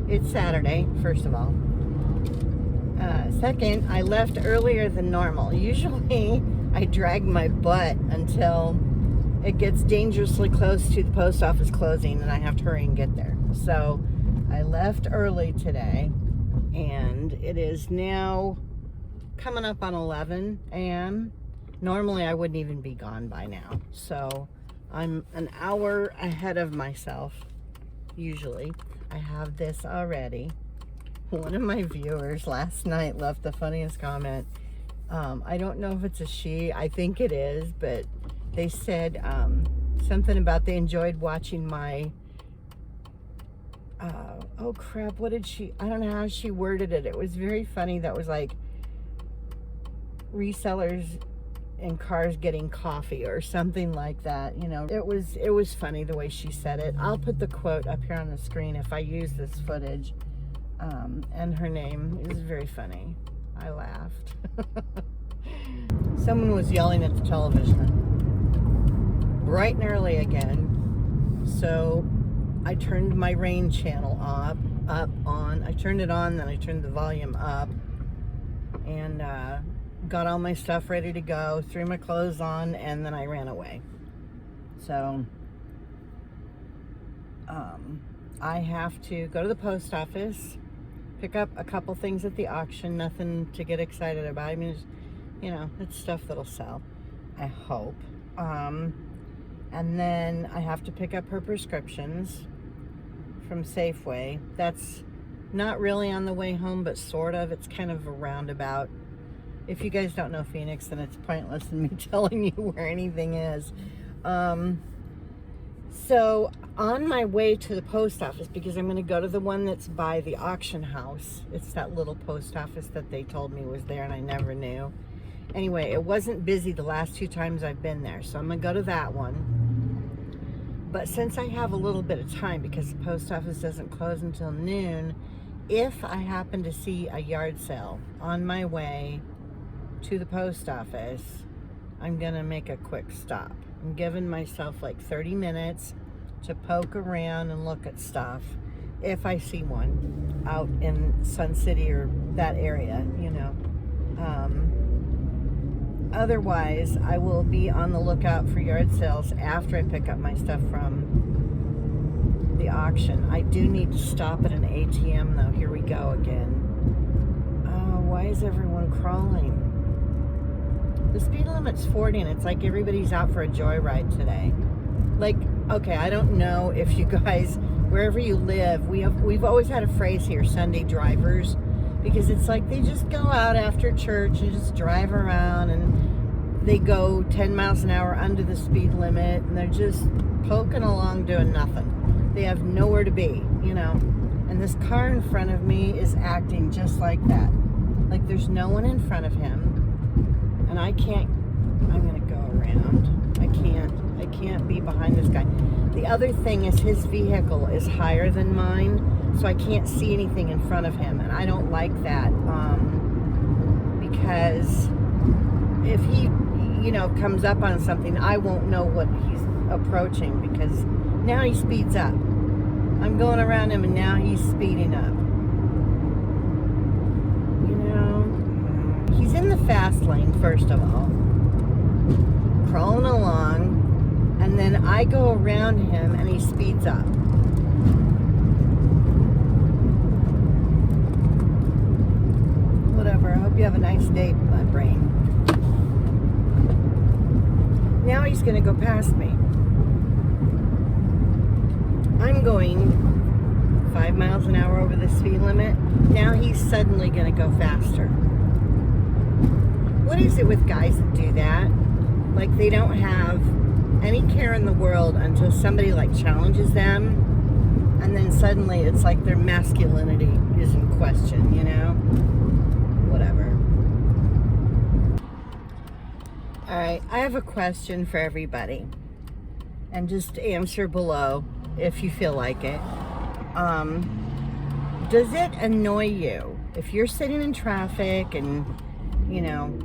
It's Saturday, first of all. Second, I left earlier than normal. Usually, I drag my butt until it gets dangerously close to the post office closing and I have to hurry and get there. So, I left early today, and it is now coming up on 11 a.m. Normally, I wouldn't even be gone by now. So, I'm an hour ahead of myself, usually. I have this already. One of my viewers last night left the funniest comment. I don't know if it's a she. I think it is, but they said something about they enjoyed watching my... oh crap, what did she... I don't know how she worded it. It was very funny. That was like resellers in cars getting coffee or something like that. You know, it was funny the way she said it. I'll put the quote up here on the screen if I use this footage. And her name is very funny. I laughed. Someone was yelling at the television bright and early again. So I turned my rain channel on. I turned it on, then I turned the volume up, and got all my stuff ready to go, threw my clothes on, and then I ran away. So I have to go to the post office, pick up a couple things at the auction, nothing to get excited about. I mean, it's, you know, it's stuff that'll sell, I hope. And then I have to pick up her prescriptions from Safeway. That's not really on the way home, but sort of. It's kind of a roundabout. If you guys don't know Phoenix, then it's pointless in me telling you where anything is. So on my way to the post office, because I'm going to go to the one that's by the auction house. It's that little post office that they told me was there and I never knew. Anyway, it wasn't busy the last 2 times I've been there, so I'm going to go to that one. But since I have a little bit of time, because the post office doesn't close until noon, if I happen to see a yard sale on my way to the post office, I'm going to make a quick stop. I'm giving myself like 30 minutes to poke around and look at stuff if I see one out in Sun City or that area, you know. Otherwise, I will be on the lookout for yard sales after I pick up my stuff from the auction. I do need to stop at an ATM though. Here we go again. Oh, why is everyone crawling? The speed limit's 40 and it's like everybody's out for a joyride today. Like, okay, I don't know if you guys, wherever you live, we've always had a phrase here, Sunday drivers, because it's like they just go out after church and just drive around and they go 10 miles an hour under the speed limit and they're just poking along doing nothing. They have nowhere to be, you know. And this car in front of me is acting just like that. Like there's no one in front of him. And I'm going to go around. I can't be behind this guy. The other thing is his vehicle is higher than mine, so I can't see anything in front of him. And I don't like that, because if he, you know, comes up on something, I won't know what he's approaching, because now he speeds up. I'm going around him and now he's speeding up. He's in the fast lane, first of all, crawling along, and then I go around him and he speeds up. Whatever, I hope you have a nice day, my brain. Now he's going to go past me. I'm going 5 miles an hour over the speed limit. Now he's suddenly going to go faster. What is it with guys that do that? Like they don't have any care in the world until somebody like challenges them, and then suddenly it's like their masculinity is in question, you know? Whatever. Alright, I have a question for everybody. And just answer below if you feel like it. Does it annoy you if you're sitting in traffic and, you know,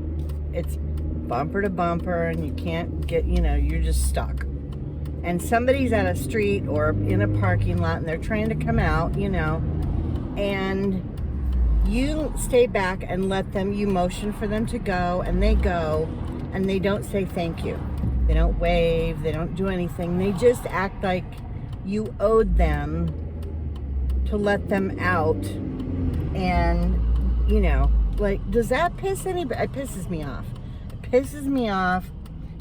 it's bumper to bumper and you can't get, you know, you're just stuck. and somebody's at a street or in a parking lot and they're trying to come out, you know, and you stay back and let them, you motion for them to go, and they go, and they don't say thank you. They don't wave, they don't do anything. They just act like you owed them to let them out. And, you know, like, does that piss anybody? It pisses me off. It pisses me off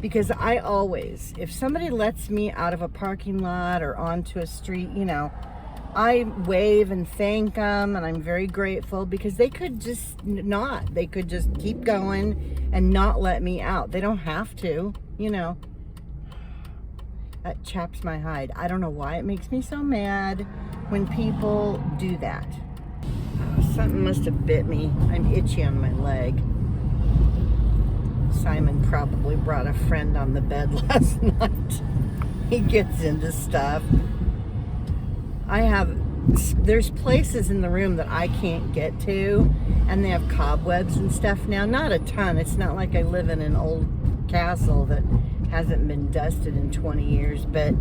because I always, if somebody lets me out of a parking lot or onto a street, you know, I wave and thank them, and I'm very grateful, because they could just not. They could just keep going and not let me out. They don't have to, you know. That chaps my hide. I don't know why it makes me so mad when people do that. Something must have bit me. I'm itchy on my leg. Simon probably brought a friend on the bed last night. He gets into stuff. There's places in the room that I can't get to, and they have cobwebs and stuff now. Not a ton. It's not like I live in an old castle that hasn't been dusted in 20 years, but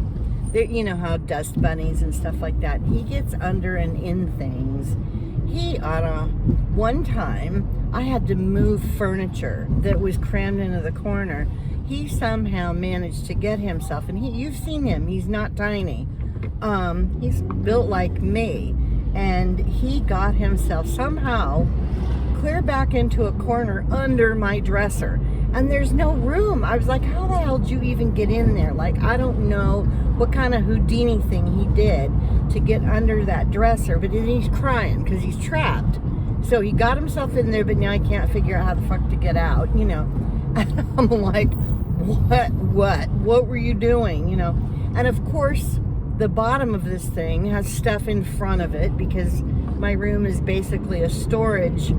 there, you know how dust bunnies and stuff like that. He gets under and in things. One time, I had to move furniture that was crammed into the corner. He somehow managed to get himself, and you've seen him, he's not tiny. He's built like me, and he got himself somehow clear back into a corner under my dresser, and there's no room. I was like, how the hell did you even get in there? Like, I don't know what kind of Houdini thing he did to get under that dresser, but then he's crying because he's trapped. So he got himself in there, but now I can't figure out how the fuck to get out, you know. And I'm like, what were you doing, you know? And of course, the bottom of this thing has stuff in front of it, because my room is basically a storage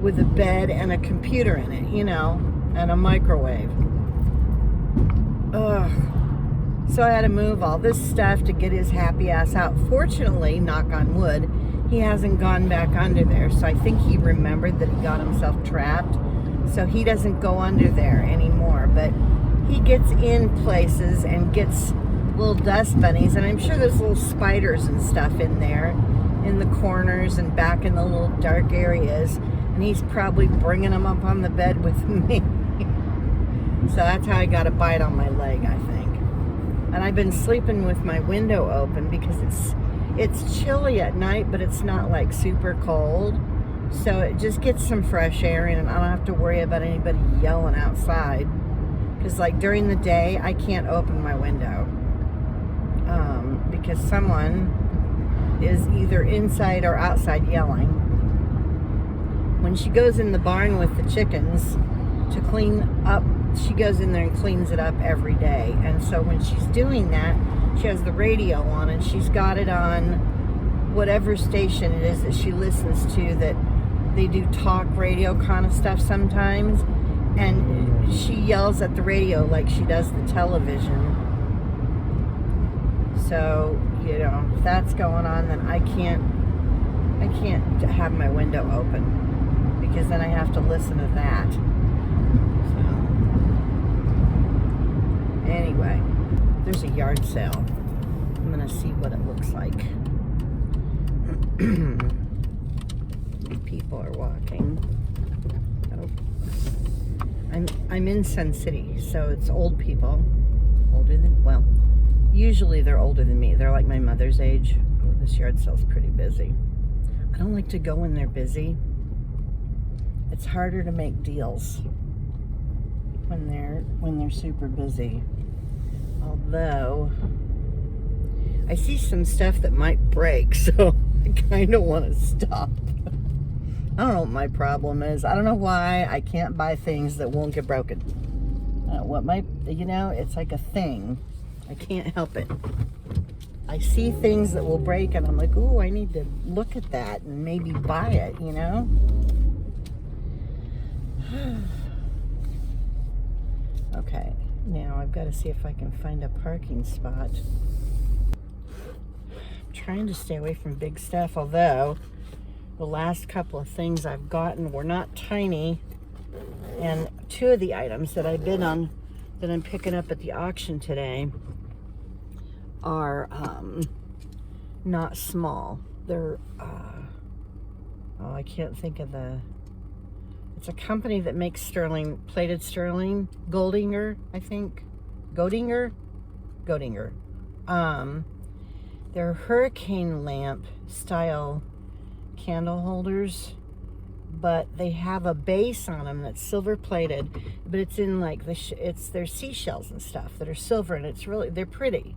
with a bed and a computer in it, you know, and a microwave. Ugh. So I had to move all this stuff to get his happy ass out. Fortunately, knock on wood, he hasn't gone back under there. So I think he remembered that he got himself trapped. So he doesn't go under there anymore. But he gets in places and gets little dust bunnies, and I'm sure there's little spiders and stuff in there in the corners and back in the little dark areas, and he's probably bringing them up on the bed with me. So that's how I got a bite on my leg, I think. And I've been sleeping with my window open because it's chilly at night, but it's not like super cold, so it just gets some fresh air in, and I don't have to worry about anybody yelling outside, because like during the day I can't open my window. Because someone is either inside or outside yelling. When she goes in the barn with the chickens to clean up, she goes in there and cleans it up every day. And so when she's doing that, she has the radio on, and she's got it on whatever station it is that she listens to, that they do talk radio kind of stuff sometimes. And she yells at the radio like she does the television. So, you know, if that's going on, then I can't have my window open, because then I have to listen to that. So, anyway, there's a yard sale. I'm gonna see what it looks like. People are walking. Oh. I'm in Sun City, so it's old people, older than, well, usually they're older than me. They're like my mother's age. Oh, this yard sale's pretty busy. I don't like to go when they're busy. It's harder to make deals when they're super busy. Although I see some stuff that might break, so I kind of want to stop. I don't know what my problem is. I don't know why I can't buy things that won't get broken. It's like a thing. I can't help it. I see things that will break, and I'm like, ooh, I need to look at that and maybe buy it, you know? Okay, now I've got to see if I can find a parking spot. I'm trying to stay away from big stuff, although the last couple of things I've gotten were not tiny, and two of the items that I bid on that I'm picking up at the auction today are not small. They're, oh, I can't think of it's a company that makes plated sterling, Goldinger, I think. Godinger. They're hurricane lamp style candle holders, but they have a base on them that's silver plated, but it's in like there's seashells and stuff that are silver, and they're pretty.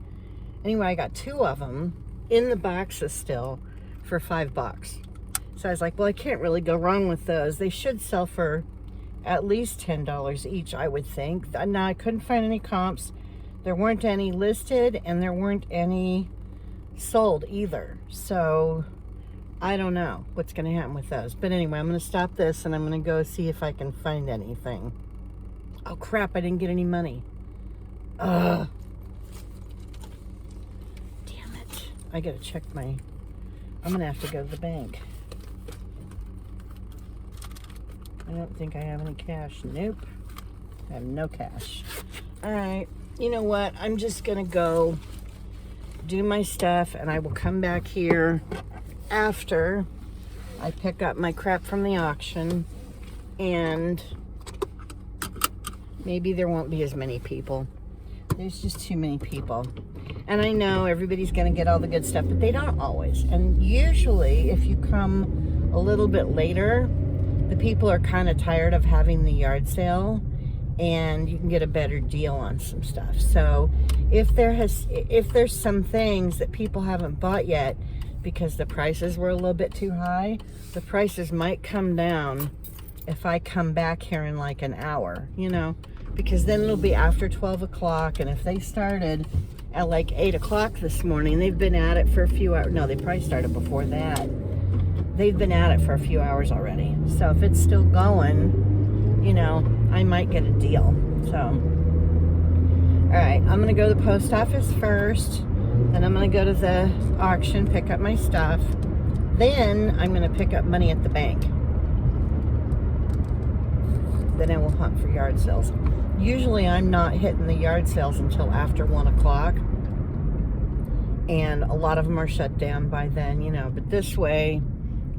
Anyway, I got 2 of them in the boxes still for $5. So I was like, well, I can't really go wrong with those. They should sell for at least $10 each, I would think. Now, I couldn't find any comps. There weren't any listed, and there weren't any sold either. So I don't know what's going to happen with those. But anyway, I'm going to stop this, and I'm going to go see if I can find anything. Oh, crap, I didn't get any money. Ugh. Damn it. I got to check I'm going to have to go to the bank. I don't think I have any cash. Nope. I have no cash. All right. You know what? I'm just going to go do my stuff, and I will come back here after I pick up my crap from the auction, and maybe there won't be as many people. There's just too many people. And I know everybody's going to get all the good stuff, but they don't always. And usually, if you come a little bit later, the people are kind of tired of having the yard sale, and you can get a better deal on some stuff. So if there's some things that people haven't bought yet because the prices were a little bit too high, the prices might come down if I come back here in like an hour, because then it'll be after 12 o'clock. And if they started at like 8 o'clock this morning, they've been at it for a few hours. No, they probably started before that. They've been at it for a few hours already. So if it's still going, I might get a deal. So, all right, I'm going to go to the post office first. Then I'm going to go to the auction, pick up my stuff. Then I'm going to pick up money at the bank. Then I will hunt for yard sales. Usually I'm not hitting the yard sales until after 1 o'clock. And a lot of them are shut down by then, But this way,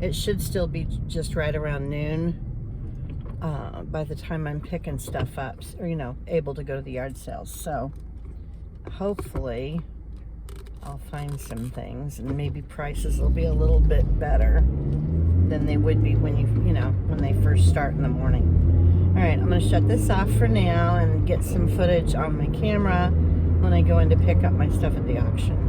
it should still be just right around noon by the time I'm picking stuff up, or, able to go to the yard sales. So hopefully I'll find some things, and maybe prices will be a little bit better than they would be when when they first start in the morning. All right, I'm going to shut this off for now and get some footage on my camera when I go in to pick up my stuff at the auction.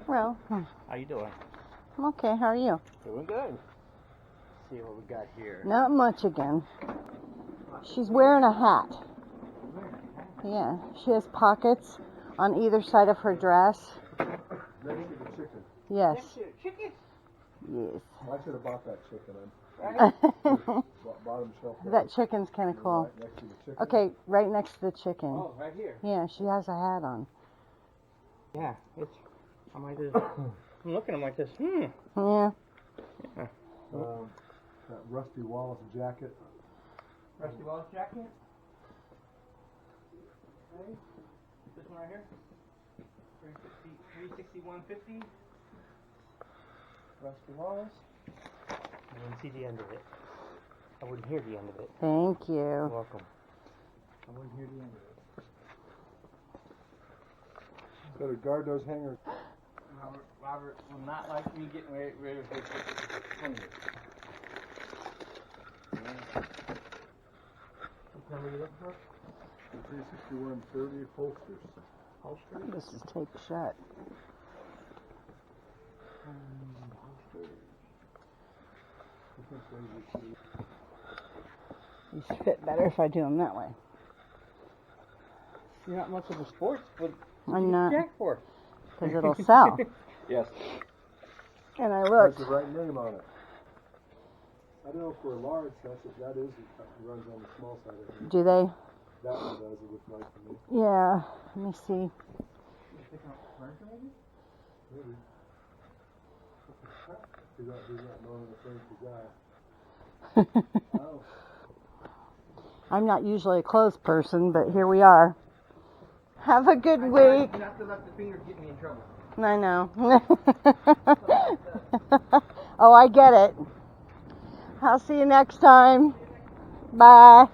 Well, how you doing? I'm okay. How are you? Doing good. Let's see what we got here. Not much again. She's wearing a hat. Yeah, she has pockets on either side of her dress. Next to the chicken. Yes. Next to the chicken? Yes. I should have bought that chicken. Bottom shelf. That chicken's kind of cool. Right next to the chicken. Okay, right next to the chicken. Oh, right here. Yeah, she has a hat on. Yeah, I'm like this. I'm looking. I'm like this. Yeah. Yeah. That Rusty Wallace jacket. Rusty Wallace jacket. Okay. This one right here. 361.50. Rusty Wallace. I wouldn't see the end of it. I wouldn't hear the end of it. Thank you. You're welcome. I wouldn't hear the end of it. Better guard those hangers. Robert will not like me getting rid of his hangers. What number are you looking for? 361.30 holsters. Holster? This is taped shut. These fit better if I do them that way. You're not much of a sports, but I'm not. Jack for? Because it'll sell. Yes. And I That's looked. the right name on it. I don't know for a large, it runs on the small side of it. Do they? That one does, it looks nice to me. Yeah. Let me see. Maybe. He's not knowing the furniture guy. Oh. I'm not usually a clothes person, but here we are. Have a good week. Not to let the finger get me in trouble. I know. Oh, I get it. I'll see you next time. Bye.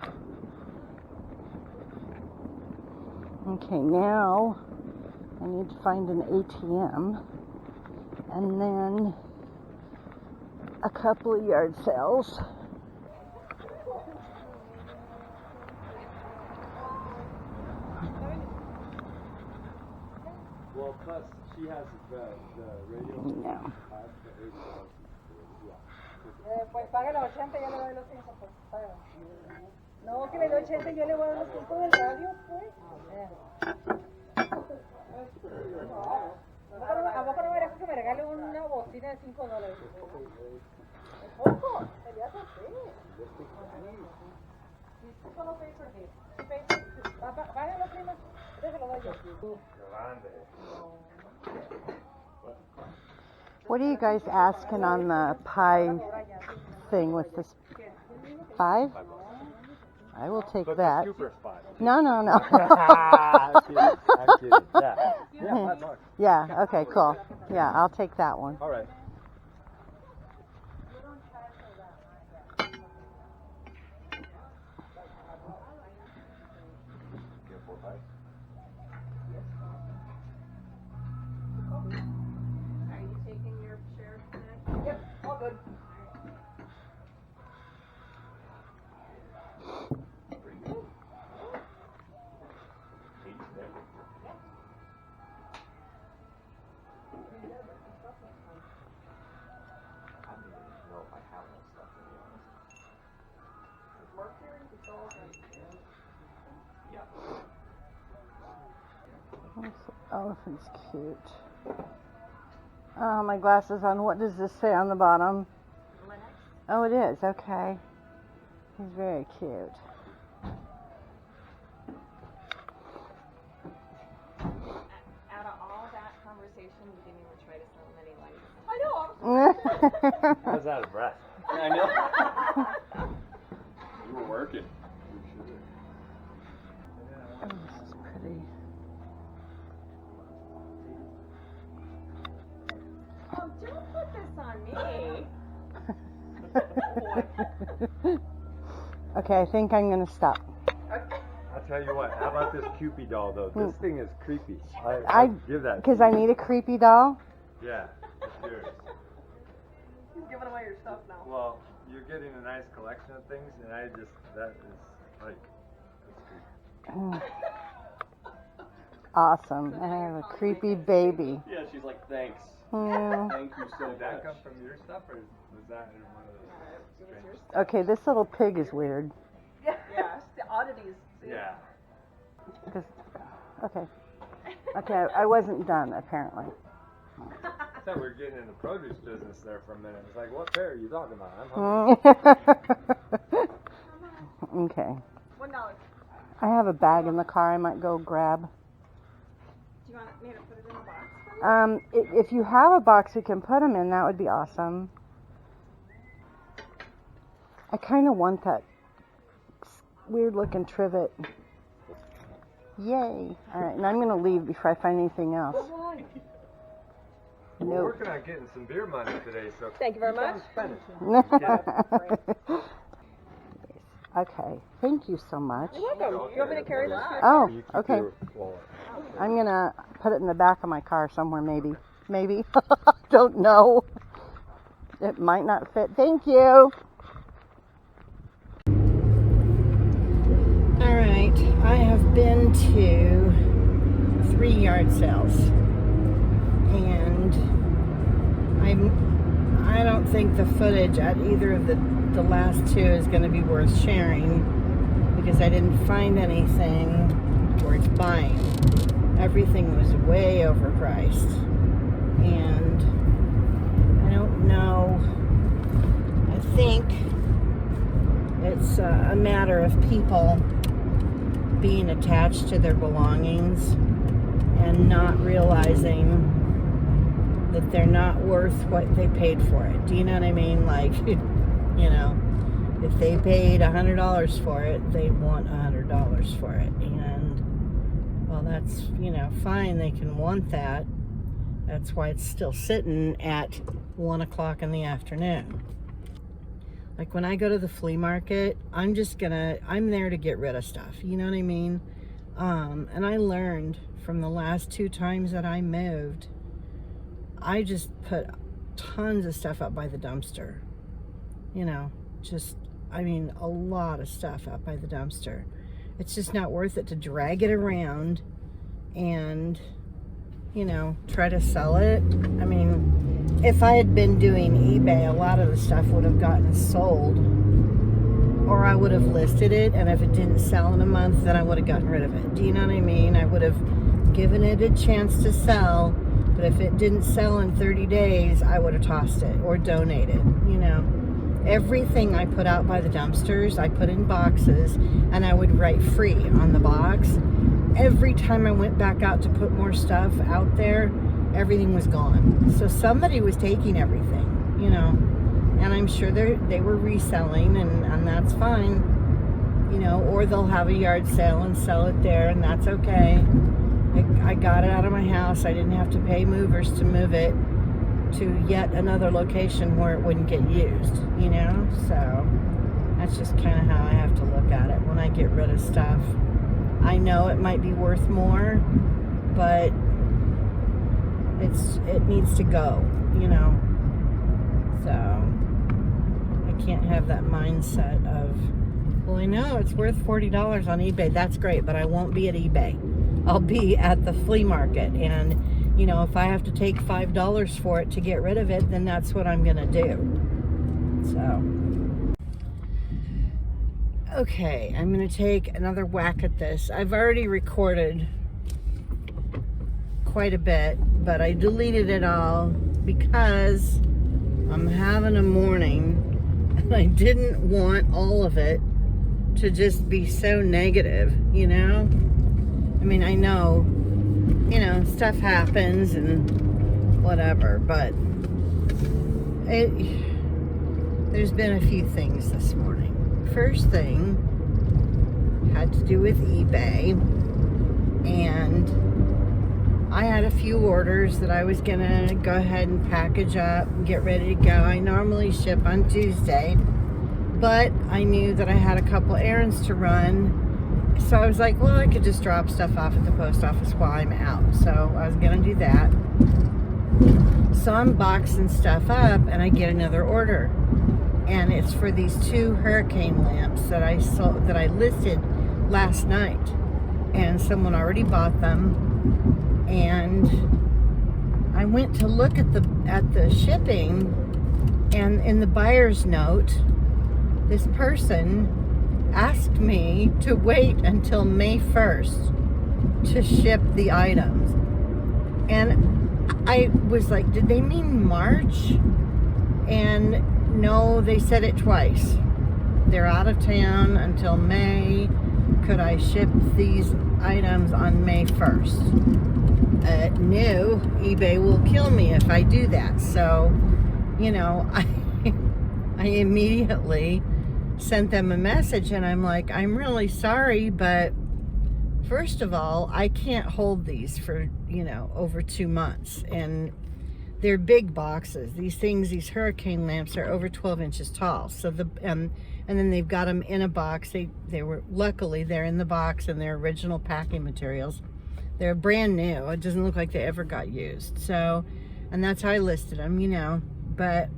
Okay, now I need to find an ATM and then a couple of yard sales. Well, plus she has the radio. No. Pues pague los 80 y yo le doy los 5, pues paga. No, que le doy 80 y yo le voy a dar los 5 del radio, pues. ¿A poco no merezco que me regale una bocina de $5? ¿Es poco? Se le hace así. Solo pay for this. Págalo, prima. Déjalo, doy yo. What are you guys asking on the pie thing with this? 5? I will take that. Super spot. No. I'm kidding. I'm kidding. Yeah. Yeah, $5. Yeah, okay, cool. Yeah, I'll take that one. All right. Are you taking your share tonight? Yep, all good. This elephant's cute. Oh, my glasses on. What does this say on the bottom? Linux. Oh, it is. Okay. He's very cute. Out of all that conversation, you didn't even try to sell him any lights. I know. I was out of breath. I know. You were working. Oh, this is pretty. Oh, don't put this on me. Okay, I think I'm going to stop. I'll tell you what. How about this Cupid doll though? This thing is creepy. I I'll give that. Because I need a creepy doll. Yeah, it's yours. He's giving away your stuff now. Well, you're getting a nice collection of things, and that is like, that's creepy. Awesome. I have a creepy baby. Yeah, she's like, thanks. Hmm. Thank you so Did that much. come from your stuff, or was that in one of those strange? Okay, this little pig is weird. Yeah, the oddities. Yeah. Okay, I wasn't done, apparently. I thought we were getting in the produce business there for a minute. It's like, what pear are you talking about? I'm hungry. Okay. $1. I have a bag in the car I might go grab. Do you want me to put it in a box? If you have a box you can put them in, that would be awesome. I kind of want that weird looking trivet. Yay. Alright, and I'm going to leave before I find anything else. We're Nope. working on getting some beer money today, so Thank you very much. spend it. Okay, thank you so much. You're welcome. You want me to carry this? Oh, You keep okay. your wallet. I'm going to put it in the back of my car somewhere, maybe. Maybe. Don't know. It might not fit. Thank you. All right, I have been to 3 yard sales, and I don't think the footage at either of the last 2 is going to be worth sharing, because I didn't find anything worth buying. Everything was way overpriced, and I don't know. I think it's a matter of people being attached to their belongings and not realizing that they're not worth what they paid for it. Do you know what I mean? Like, you know, If they paid $100 for it, they want $100 for it. And, well, that's, fine. They can want that. That's why it's still sitting at 1 o'clock in the afternoon. Like when I go to the flea market, I'm there to get rid of stuff. You know what I mean? And I learned from the last 2 times that I moved, I just put tons of stuff up by the dumpster. A lot of stuff up by the dumpster. It's just not worth it to drag it around and, try to sell it. If I had been doing eBay, a lot of the stuff would have gotten sold, or I would have listed it, and if it didn't sell in a month, then I would have gotten rid of it. Do you know what I mean? I would have given it a chance to sell, but if it didn't sell in 30 days, I would have tossed it or donated, Everything I put out by the dumpsters, I put in boxes, and I would write free on the box. Every time I went back out to put more stuff out there, everything was gone. So somebody was taking everything, and I'm sure they were reselling, and that's fine, or they'll have a yard sale and sell it there, and that's okay. I got it out of my house. I didn't have to pay movers to move it to yet another location where it wouldn't get used, so that's just kind of how I have to look at it when I get rid of stuff. I know it might be worth more, but it needs to go, so I can't have that mindset of, well, I know it's worth $40 on eBay. That's great, but I won't be at eBay. I'll be at the flea market, and if I have to take $5 for it to get rid of it, then that's what I'm gonna do. So, okay, I'm gonna take another whack at this. I've already recorded quite a bit, but I deleted it all because I'm having a morning, and I didn't want all of it to just be so negative, I know, stuff happens and whatever, but there's been a few things this morning. First thing had to do with eBay, and I had a few orders that I was gonna go ahead and package up and get ready to go. I normally ship on Tuesday, but I knew that I had a couple errands to run. So I was like, well, I could just drop stuff off at the post office while I'm out. So I was going to do that. So I'm boxing stuff up, and I get another order. And it's for these 2 hurricane lamps that I listed last night. And someone already bought them. And I went to look at the shipping, and in the buyer's note, this person asked me to wait until May 1st to ship the items. And I was like, did they mean March? And no, they said it twice. They're out of town until May. Could I ship these items on May 1st? No, eBay will kill me if I do that. So, I immediately sent them a message, and I'm like, I'm really sorry, but first of all, I can't hold these for, over 2 months, and they're big boxes. These hurricane lamps are over 12 inches tall. So and then they've got them in a box. Luckily they're in the box, and they're original packing materials. They're brand new. It doesn't look like they ever got used. So, and that's how I listed them, but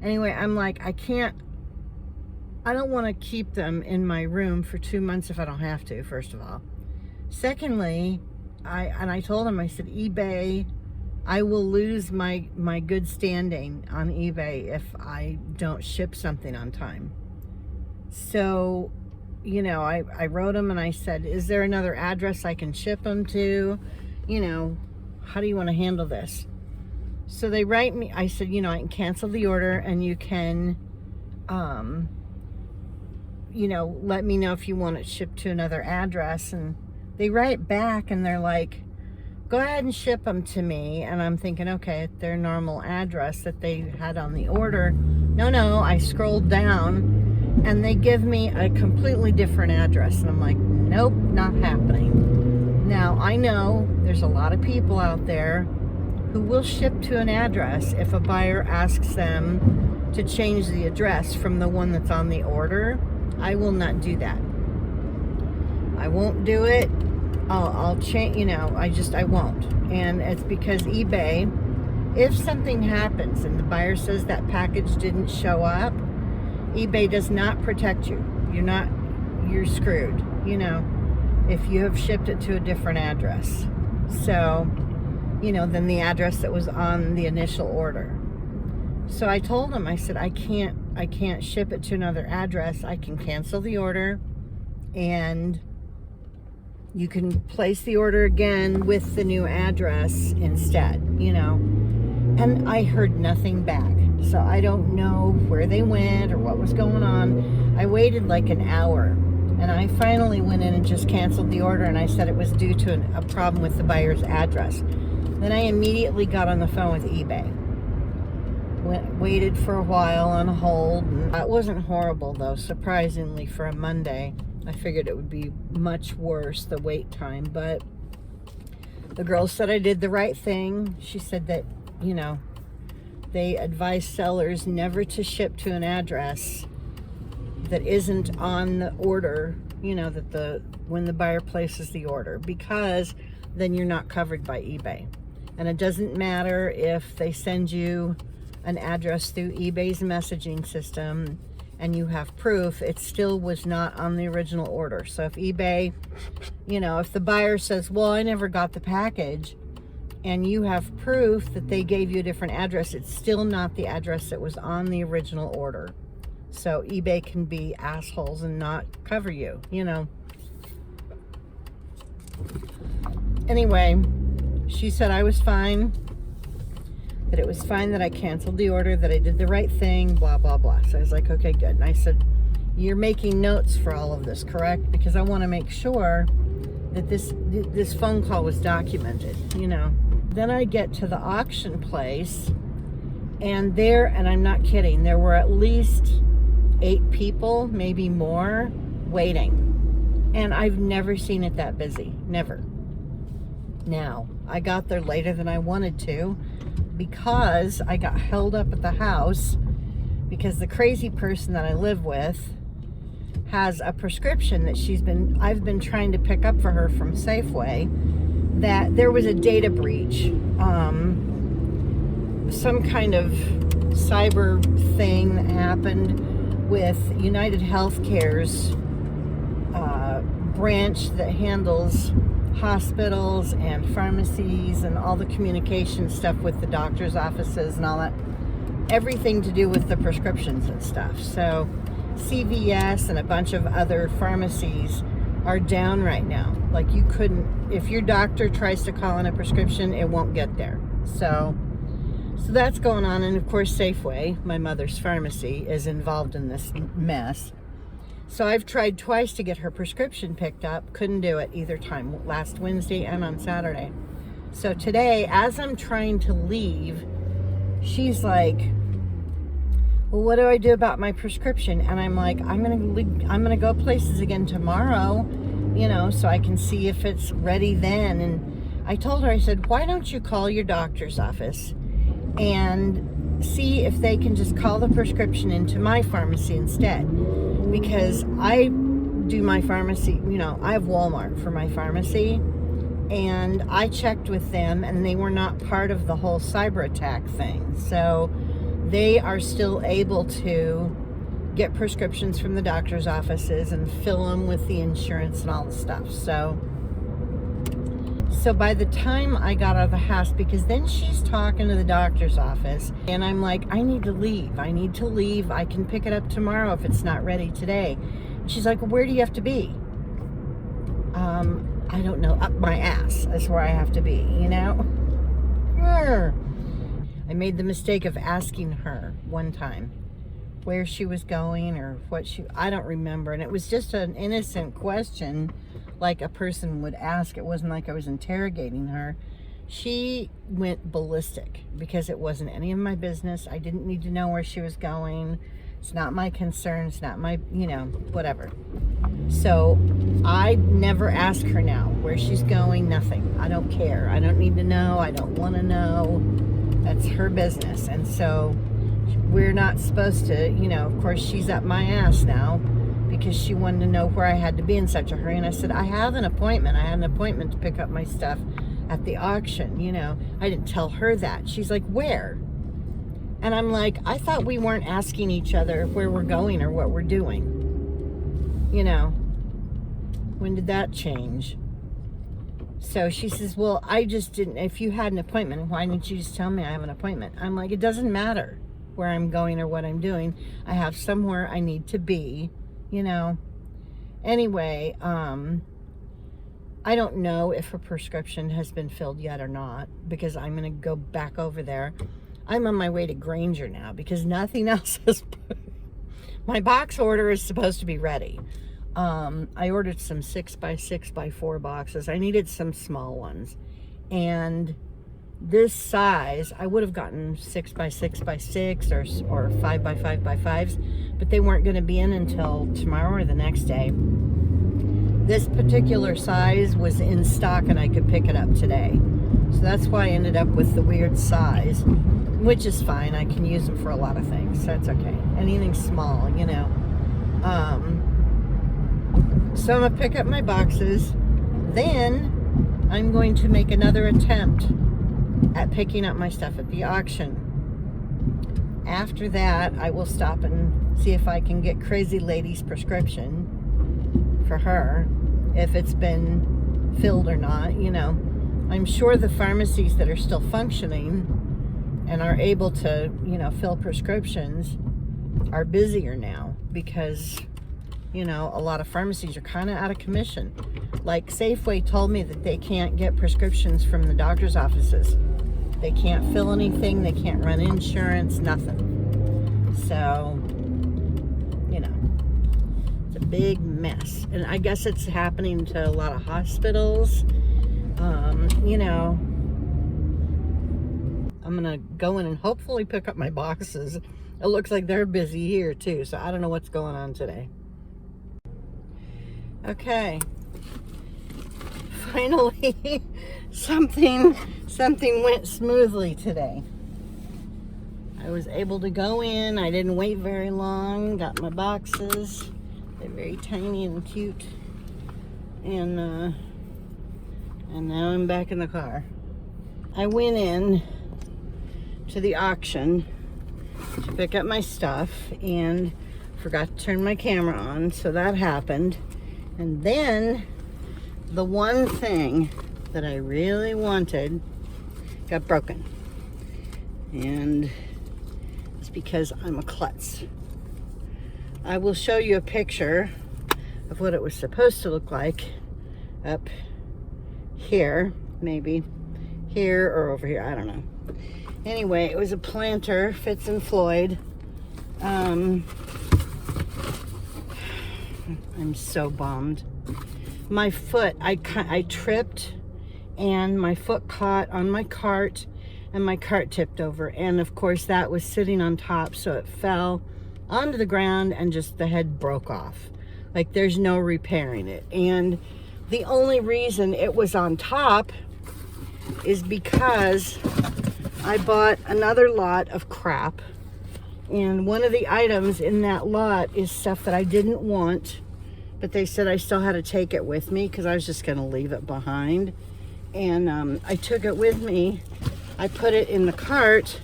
anyway, I'm like, I don't want to keep them in my room for 2 months if I don't have to, first of all. Secondly, I told him, I said, eBay, I will lose my good standing on eBay if I don't ship something on time. So, I wrote him and I said, is there another address I can ship them to? How do you want to handle this? So they write me, I said, I can cancel the order, and you can, let me know if you want it shipped to another address. And they write back, and they're like, go ahead and ship them to me. And I'm thinking, okay, at their normal address that they had on the order. No, I scrolled down and they give me a completely different address. And I'm like, nope, not happening. Now, I know there's a lot of people out there who will ship to an address if a buyer asks them to change the address from the one that's on the order. I will not do that. I won't do it. I'll change, I won't. And it's because eBay, if something happens and the buyer says that package didn't show up, eBay does not protect you. You're screwed, if you have shipped it to a different address. So, than the address that was on the initial order. So I told him, I said, I can't ship it to another address. I can cancel the order and you can place the order again with the new address instead, And I heard nothing back. So I don't know where they went or what was going on. I waited like an hour and I finally went in and just canceled the order, and I said it was due to a problem with the buyer's address. Then I immediately got on the phone with eBay. Waited for a while on hold. It wasn't horrible though, surprisingly, for a Monday. I figured it would be much worse, the wait time, but the girl said I did the right thing. She said that, they advise sellers never to ship to an address that isn't on the order, when the buyer places the order, because then you're not covered by eBay. And it doesn't matter if they send you an address through eBay's messaging system and you have proof, it still was not on the original order. So if eBay, if the buyer says, well, I never got the package, and you have proof that they gave you a different address, it's still not the address that was on the original order. So eBay can be assholes and not cover you, Anyway, she said I was fine, that it was fine that I canceled the order, that I did the right thing, blah, blah, blah. So I was like, okay, good. And I said, you're making notes for all of this, correct? Because I want to make sure that this phone call was documented, Then I get to the auction place, and I'm not kidding, there were at least 8 people, maybe more, waiting. And I've never seen it that busy, never. Now, I got there later than I wanted to because I got held up at the house because the crazy person that I live with has a prescription that I've been trying to pick up for her from Safeway, that there was a data breach, some kind of cyber thing that happened with United Healthcare's branch that handles hospitals and pharmacies and all the communication stuff with the doctor's offices and all that, everything to do with the prescriptions and stuff. So CVS and a bunch of other pharmacies are down right now. Like, you couldn't, if your doctor tries to call in a prescription, it won't get there. So that's going on. And of course Safeway, my mother's pharmacy, is involved in this mess. So I've tried twice to get her prescription picked up. Couldn't do it either time, last Wednesday and on Saturday. So today, as I'm trying to leave, she's like, well, what do I do about my prescription? And I'm like, I'm gonna go places again tomorrow, so I can see if it's ready then. And I told her, I said, why don't you call your doctor's office and see if they can just call the prescription into my pharmacy instead? Because I do my pharmacy, I have Walmart for my pharmacy, and I checked with them and they were not part of the whole cyber attack thing. So they are still able to get prescriptions from the doctor's offices and fill them with the insurance and all the stuff. So by the time I got out of the house, because then she's talking to the doctor's office, and I'm like, I need to leave. I can pick it up tomorrow if it's not ready today. And she's like, well, where do you have to be? I don't know, up my ass is where I have to be, I made the mistake of asking her one time where she was going or I don't remember. And it was just an innocent question, like a person would ask. It wasn't like I was interrogating her. She went ballistic because it wasn't any of my business. I didn't need to know where she was going. It's not my concern. It's not my, you know, whatever. So I never ask her now where she's going, nothing. I don't care. I don't need to know. I don't want to know. That's her business. And so we're not supposed to, you know, of course she's up my ass now because she wanted to know where I had to be in such a hurry. And I said, I have an appointment. I had an appointment to pick up my stuff at the auction, you know. I didn't tell her that. She's like, where? And I'm like, I thought we weren't asking each other where we're going or what we're doing. You know, when did that change? So she says, well, I just didn't, if you had an appointment, why didn't you just tell me I have an appointment? I'm like, it doesn't matter where I'm going or what I'm doing. I have somewhere I need to be, you know. Anyway, I don't know if a prescription has been filled yet or not, because I'm going to go back over there. I'm on my way to Grainger now because nothing else is... My box order is supposed to be ready. I ordered some 6x6x4 boxes. I needed some small ones. And this size, I would have gotten 6x6x6 or 5x5x5s, but they weren't going to be in until tomorrow or the next day. This particular size was in stock and I could pick it up today. So that's why I ended up with the weird size, which is fine. I can use them for a lot of things, so that's okay. Anything small, you know. So I'm gonna pick up my boxes. Then I'm going to make another attempt at picking up my stuff at the auction. After that, I will stop and see if I can get Crazy Lady's prescription for her, if it's been filled or not, you know. I'm sure the pharmacies that are still functioning and are able to, you know, fill prescriptions are busier now because, you know, a lot of pharmacies are kind of out of commission. Like Safeway told me that they can't get prescriptions from the doctor's offices. They can't fill anything. They can't run insurance, nothing. So, you know, it's a big mess. And I guess it's happening to a lot of hospitals. You know, I'm gonna go in and hopefully pick up my boxes. It looks like they're busy here too, so I don't know what's going on today. Okay, finally something went smoothly today. I was able to go in. I didn't wait very long. Got my boxes. They're very tiny and cute, and now I'm back in the car. I went in to the auction to pick up my stuff and forgot to turn my camera on, so that happened. And then the one thing that I really wanted got broken. And it's because I'm a klutz. I will show you a picture of what it was supposed to look like up here, maybe here or over here, I don't know. Anyway, it was a planter, Fitz and Floyd. I'm so bummed. My foot, I tripped and my foot caught on my cart and my cart tipped over, and of course that was sitting on top, so it fell onto the ground and just the head broke off. Like, there's no repairing it. And the only reason it was on top is because I bought another lot of crap, and one of the items in that lot is stuff that I didn't want, but they said I still had to take it with me because I was just going to leave it behind. And I took it with me. I put it in the cart,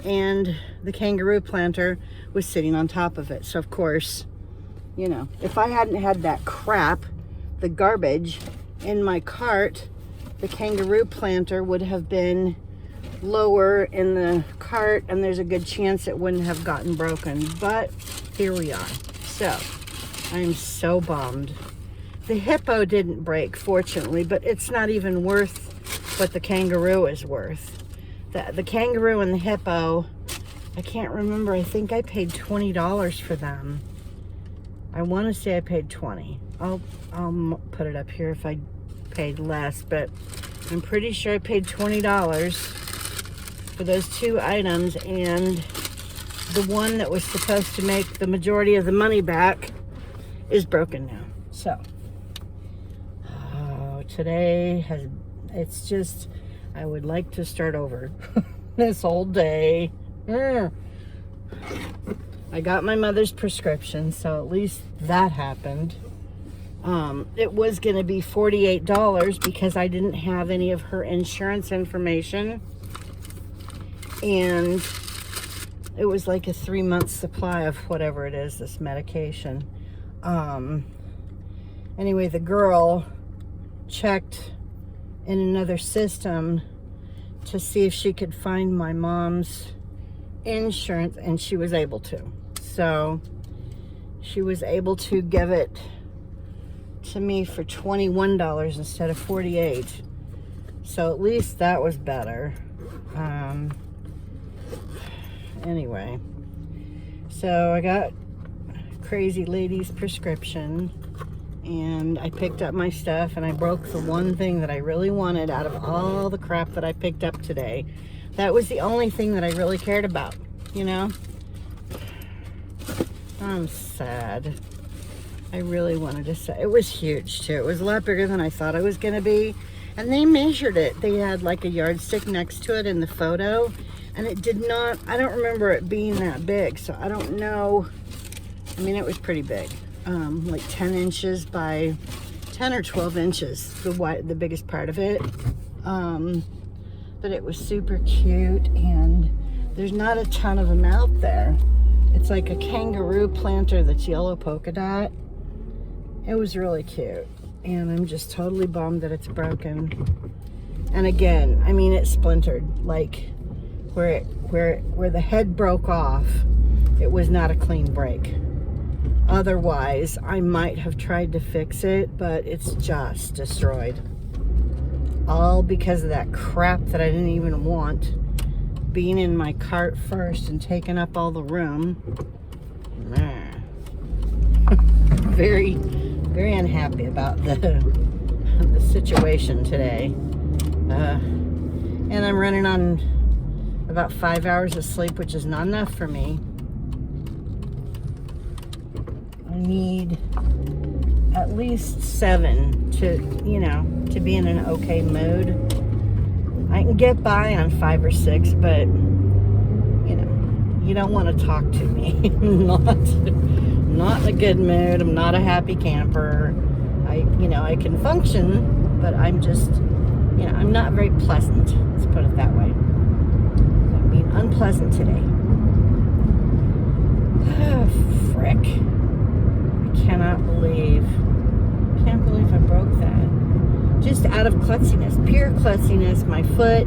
and the kangaroo planter was sitting on top of it. So of course, you know, if I hadn't had that crap, the garbage in my cart, the kangaroo planter would have been lower in the cart, and there's a good chance it wouldn't have gotten broken. But here we are. So I'm so bummed. The hippo didn't break, fortunately, but it's not even worth what the kangaroo is worth. The kangaroo and the hippo, I can't remember. I think I paid $20 for them. I want to say I paid $20. I'll put it up here if I paid less, but I'm pretty sure I paid $20 for those 2 items, and the one that was supposed to make the majority of the money back is broken now. So today it's just, I would like to start over this whole day. I got my mother's prescription, so at least that happened. It was going to be $48 because I didn't have any of her insurance information, and it was like a 3-month supply of whatever it is, this medication. Anyway, the girl checked in another system to see if she could find my mom's insurance, and she was able to. So she was able to give it to me for $21 instead of $48. So at least that was better. Anyway, so I got crazy lady's prescription, and I picked up my stuff, and I broke the one thing that I really wanted out of all the crap that I picked up today. That was the only thing that I really cared about, you know? I'm sad. I really wanted to say, it was huge too. It was a lot bigger than I thought it was going to be. And they measured it. They had like a yardstick next to it in the photo. And it did not, I don't remember it being that big. So I don't know. I mean, it was pretty big. Like 10 inches by 10 or 12 inches, the biggest part of it. But it was super cute, and there's not a ton of them out there. It's like a kangaroo planter that's yellow polka dot. It was really cute, and I'm just totally bummed that it's broken. And again, I mean, it splintered, like where the head broke off. It was not a clean break. Otherwise, I might have tried to fix it, but it's just destroyed. All because of that crap that I didn't even want being in my cart first and taking up all the room. Very, very unhappy about the situation today. And I'm running on about 5 hours of sleep, which is not enough for me. I need at least 7 to be in an okay mood. I can get by on 5 or 6, but you don't want to talk to me. Not in a good mood. I'm not a happy camper. I can function, but I'm just, I'm not very pleasant. Let's put it that way. I'm being unpleasant today. Oh, frick. Can't believe I broke that. Just out of klutziness, pure klutziness. My foot,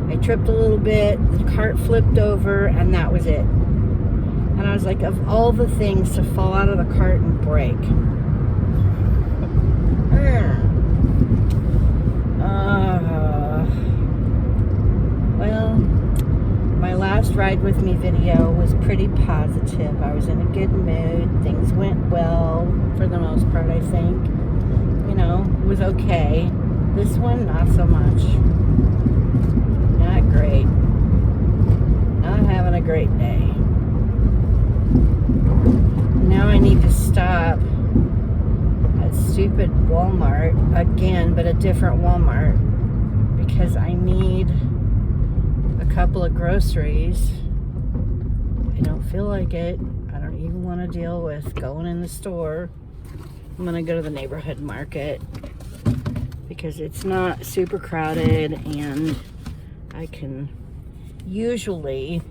I tripped a little bit, the cart flipped over, and that was it. And I was like, of all the things to fall out of the cart and break. Well, my last ride with me video was pretty positive. I was in a good mood. Things went well for the most part, I think. It was okay. This one, not so much. Not great. Not having a great day. Now I need to stop at stupid Walmart again, but a different Walmart, because I need a couple of groceries. I don't feel like it. I don't even want to deal with going in the store. I'm gonna go to the neighborhood market because it's not super crowded, and I can usually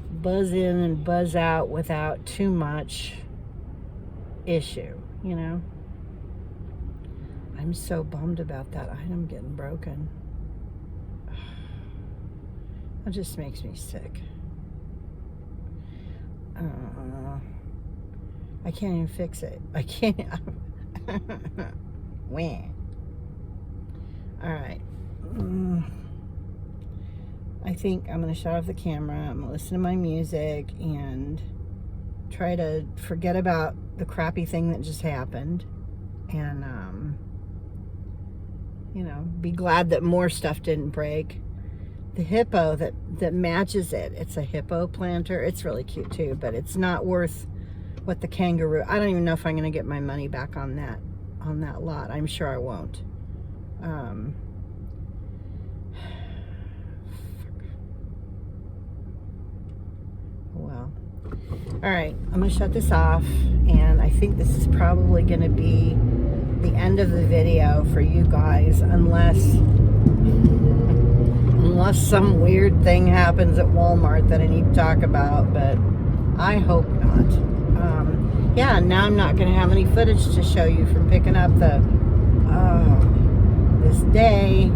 buzz in and buzz out without too much issue, I'm so bummed about that item getting broken. It just makes me sick. I can't even fix it. I can't. When? Alright. I think I'm going to shut off the camera. I'm going to listen to my music and try to forget about the crappy thing that just happened. and you know, be glad that more stuff didn't break. The hippo that matches it, it's a hippo planter. It's really cute too, but it's not worth what the kangaroo. I don't even know if I'm going to get my money back on that lot. I'm sure I won't. Well, all right, I'm gonna shut this off, and I think this is probably gonna be the end of the video for you guys, unless some weird thing happens at Walmart that I need to talk about, but I hope not. Yeah, now I'm not gonna have any footage to show you from picking up this day.